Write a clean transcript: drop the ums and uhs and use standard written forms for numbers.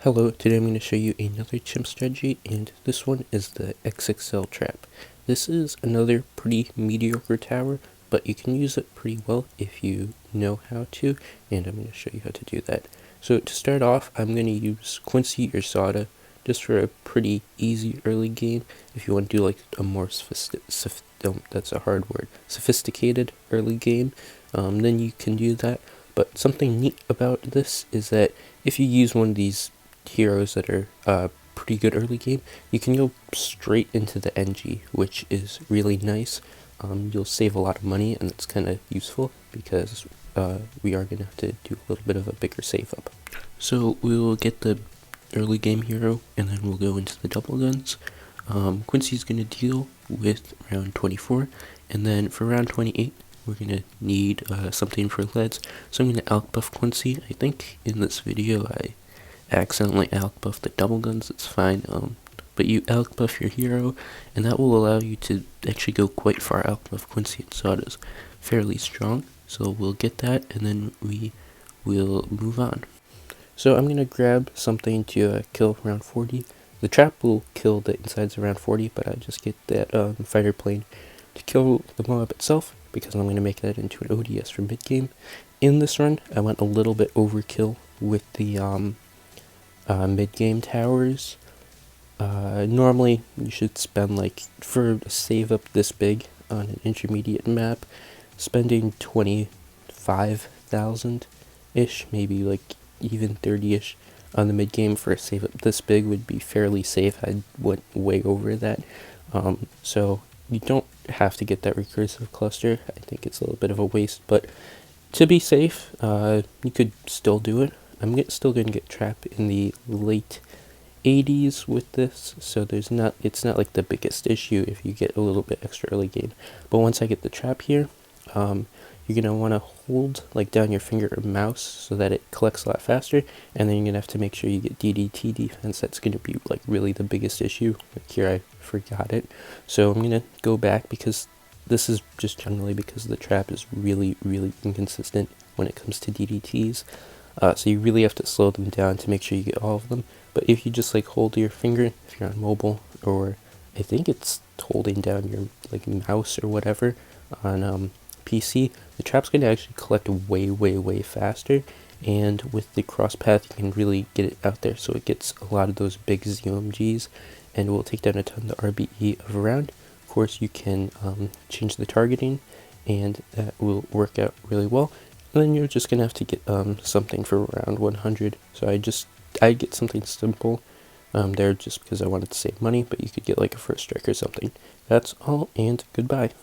Hello, today I'm going to show you another chimp strategy, and this one is the XXL trap. This is another pretty mediocre tower, but you can use it pretty well if you know how to, and I'm going to show you how to do that. So to start off, I'm going to use Quincy or Soda just for a pretty easy early game. If you want to do like a more sophisticated early game, then you can do that. But something neat about this is that if you use one of these heroes that are pretty good early game, you can go straight into the NG, which is really nice. You'll save a lot of money, and it's kind of useful because we are going to have to do a little bit of a bigger save up. So we'll get the early game hero, and then we'll go into the double guns. Quincy's going to deal with round 24, and then for round 28, we're going to need something for leads. So I'm going to alch buff Quincy. I think in this video I accidentally alch buff the double guns. It's fine, but you alch buff your hero, and that will allow you to actually go quite far. Alch buff Quincy and Soda's fairly strong, so we'll get that, and then we will move on. So I'm going to grab something to kill round 40. The trap will kill the insides around 40, but I just get that fighter plane to kill the mob itself, because I'm going to make that into an ODS for mid game. In this run, I went a little bit overkill with the mid-game towers. Normally you should spend, like, for a save up this big on an intermediate map, spending 25,000 ish, maybe like even 30ish on the mid-game for a save up this big would be fairly safe. I went way over that, so you don't have to get that recursive cluster. I think it's a little bit of a waste, but to be safe, you could still do it. I'm still going to get trap in the late 80s with this, so it's not like the biggest issue if you get a little bit extra early game. But once I get the trap here, you're going to want to hold like down your finger or mouse so that it collects a lot faster, and then you're going to have to make sure you get DDT defense. That's going to be like really the biggest issue. Like here I forgot it, so I'm going to go back because this is just generally because the trap is really inconsistent when it comes to DDTs. So you really have to slow them down to make sure you get all of them. But if you just like hold your finger, if you're on mobile, or I think it's holding down your like mouse or whatever on PC, the trap's going to actually collect way faster. And with the cross path, you can really get it out there, so it gets a lot of those big ZOMGs, and will take down a ton of the RBE of a round. Of course, you can change the targeting, and that will work out really well. And then you're just gonna have to get something for around 100. So I get something simple there just because I wanted to save money, but you could get like a first strike or something. That's all, and goodbye.